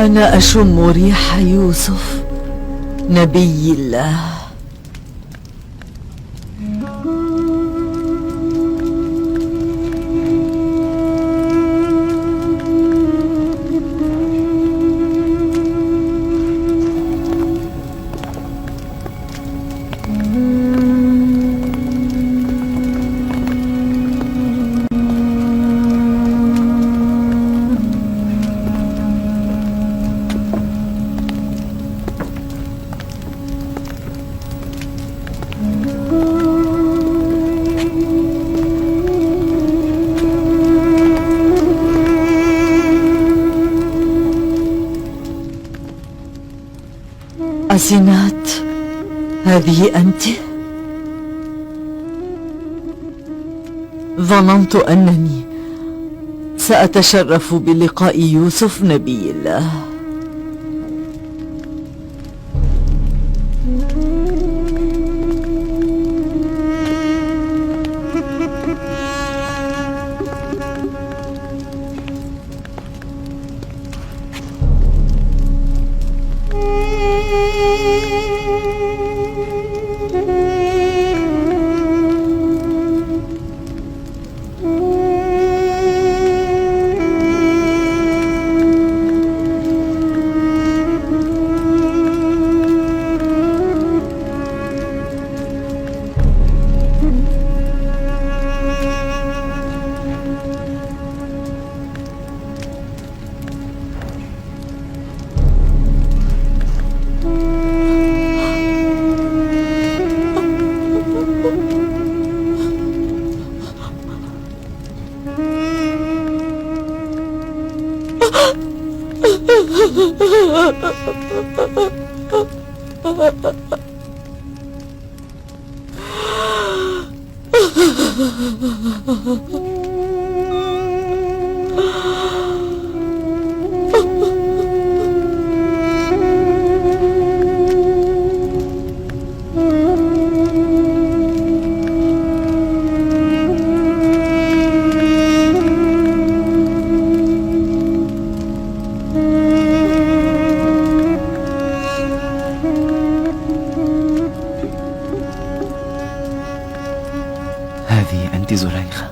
أنا أشم ريح يوسف نبي الله. أسينات، هذه أنت؟ ظننت أنني سأتشرف بلقاء يوسف نبي الله. هذه أنت زليخة؟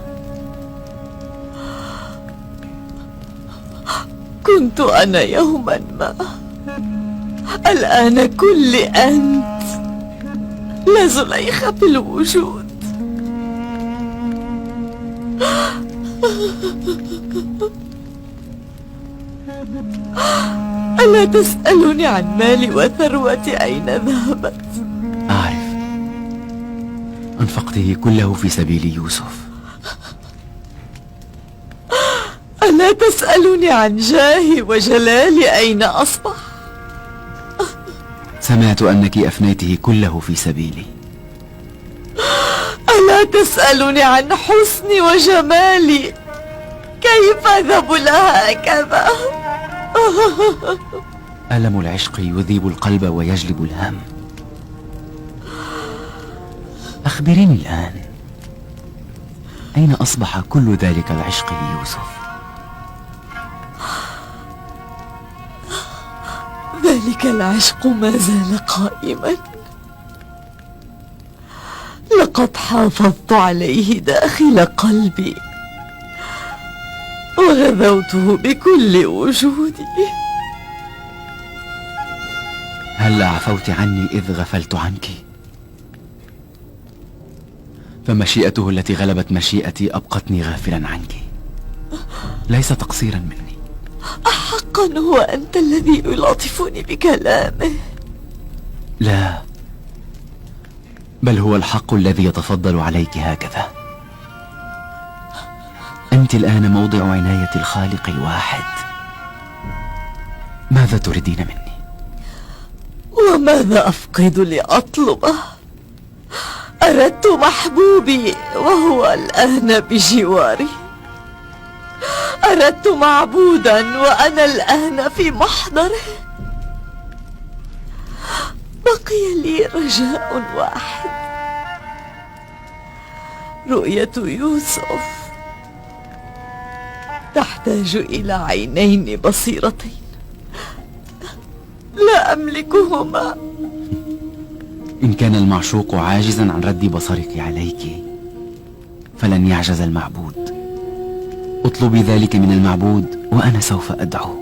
كنت أنا يوما ما، الآن كل أنت، لا زليخة في الوجود. ألا تسألني عن مالي وثروتي أين ذهبت؟ أعرف، أنفقته كله في سبيل يوسف. ألا تسألني عن جاهي وجلالي أين أصبح؟ سمعت أنك أفنيته كله في سبيلي. ألا تسألني عن حسني وجمالي كيف ذبل هكذا؟ ألم العشق يذيب القلب ويجلب الهم. أخبريني الآن، أين أصبح كل ذلك العشق ليوسف؟ ذلك العشق ما زال قائما، لقد حافظت عليه داخل قلبي وغذوته بكل وجودي. هل عفوت عني إذ غفلت عنك؟ فمشيئته التي غلبت مشيئتي أبقتني غافلا عنك، ليس تقصيرا مني. أحقا هو أنت الذي يلاطفني بكلامه؟ لا، بل هو الحق الذي يتفضل عليك هكذا. أنت الآن موضع عناية الخالق الواحد. ماذا تريدين مني؟ وماذا أفقد لأطلبه؟ أردت محبوبي وهو الآن بجواري، أردت معبودا وأنا الآن في محضره. بقي لي رجاء واحد، رؤية يوسف. تحتاج إلى عينين بصيرتين لا أملكهما. إن كان المعشوق عاجزا عن رد بصرك عليك فلن يعجز المعبود. اطلبي ذلك من المعبود وأنا سوف أدعو،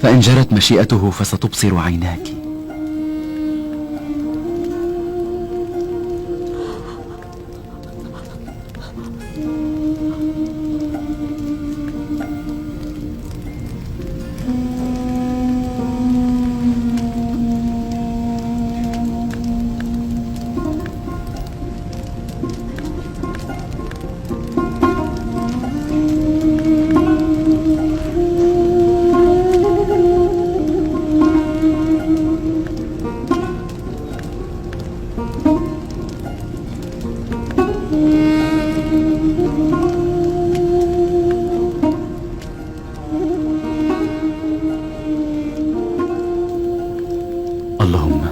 فإن جرت مشيئته فستبصر عيناك. اللهم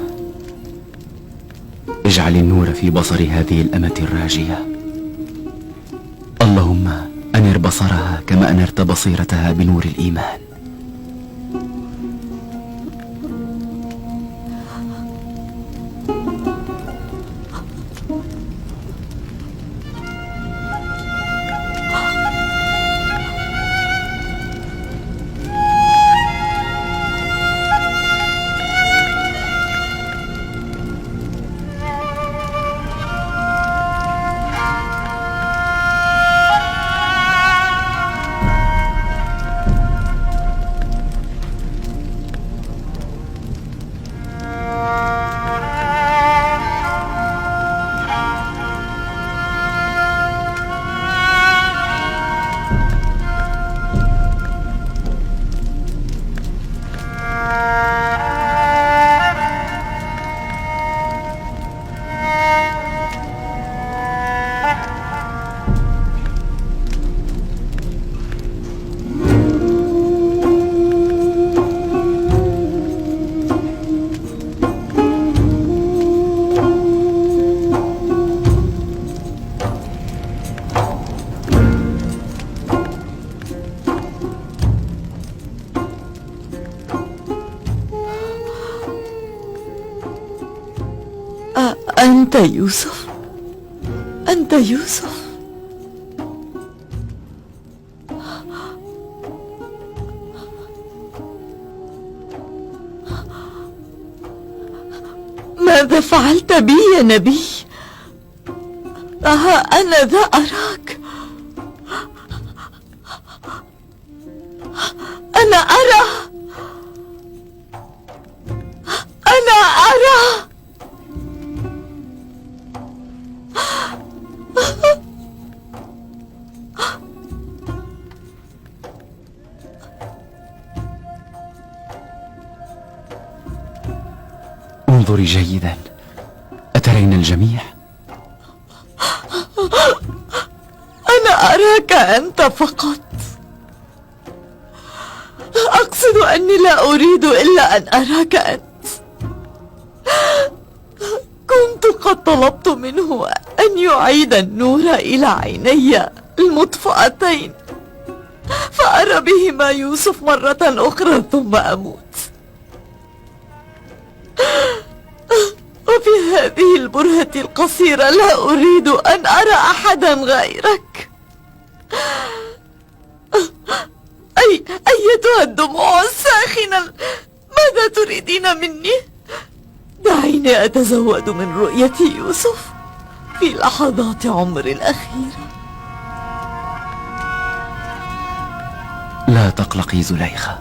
اجعل النور في بصر هذه الأمة الراجية. اللهم أنر بصرها كما أنرت بصيرتها بنور الإيمان. أنت يوسف، أنت يوسف. ماذا فعلت بي يا نبي؟ ها أنا ذا أراك، أنا أرى، أنا أرى. انظري جيدا، أترين الجميع؟ أنا أراك أنت فقط. أقصد أني لا أريد إلا أن أراك أنت. كنت قد طلبت منه أن يعيد النور إلى عيني المطفأتين فأرى بهما يوسف مرة أخرى ثم أموت. وفي هذه البرهة القصيرة لا أريد أن أرى أحدا غيرك. أيتها الدموع الساخنة، ماذا تريدين مني؟ دعيني أتزود من رؤية يوسف في لحظات عمري الأخيرة. لا تقلقي زليخة،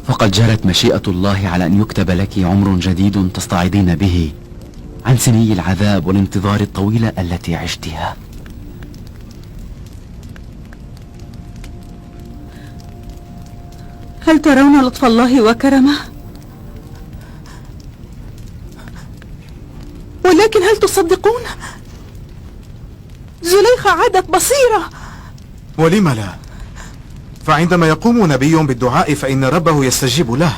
فقد جرت مشيئة الله على أن يكتب لك عمر جديد تصطعدين به عن سني العذاب والانتظار الطويلة التي عشتها. هل ترون لطف الله وكرمه؟ ولكن هل تصدقون؟ زليخة عادت بصيرة. ولم لا؟ فعندما يقوم نبي بالدعاء فإن ربه يستجيب له.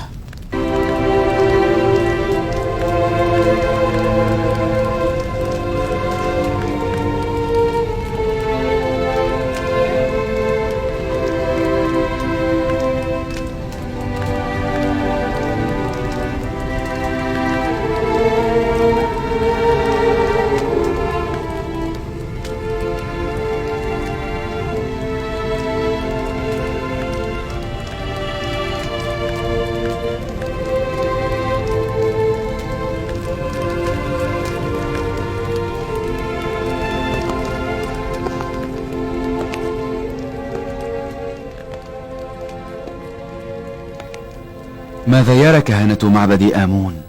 ماذا يرى كهنة معبد آمون؟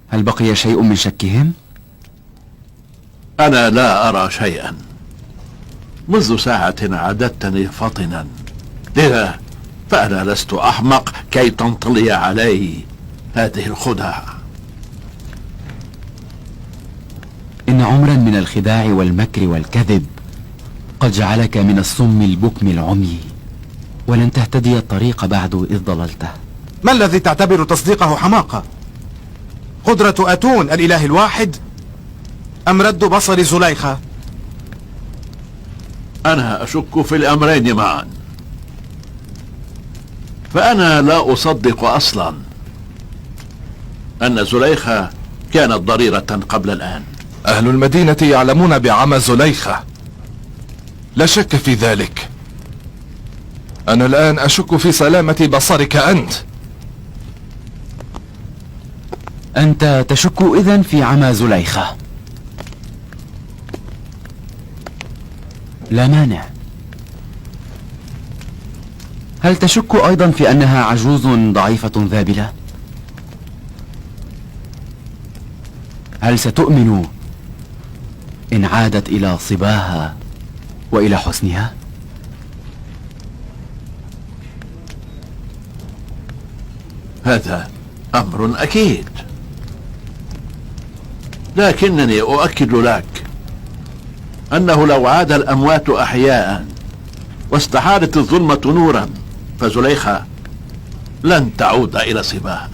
هل بقي شيء من شكهم؟ أنا لا أرى شيئا. منذ ساعة عددتني فطنا، لذا فأنا لست أحمق كي تنطلي علي هذه الخدع. إن عمرا من الخداع والمكر والكذب قد جعلك من الصم البكم العمي، ولن تهتدي الطريق بعد إذ ضللته. ما الذي تعتبر تصديقه حماقة؟ قدرة أتون الإله الواحد أم رد بصر زليخة؟ أنا أشك في الأمرين معا، فأنا لا أصدق أصلا أن زليخة كانت ضريرة قبل الآن. أهل المدينة يعلمون بعمى زليخة، لا شك في ذلك. أنا الآن أشك في سلامة بصرك أنت. أنت تشك إذن في عمى زليخة؟ لا مانع. هل تشك أيضا في أنها عجوز ضعيفة ذابلة؟ هل ستؤمن إن عادت إلى صباها وإلى حسنها؟ هذا أمر أكيد، لكنني أؤكد لك أنه لو عاد الأموات أحياء واستحالت الظلمة نورا، فزليخة لن تعود إلى صباها.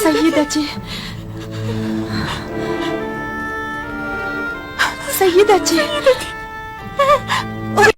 سيدتي سيدتي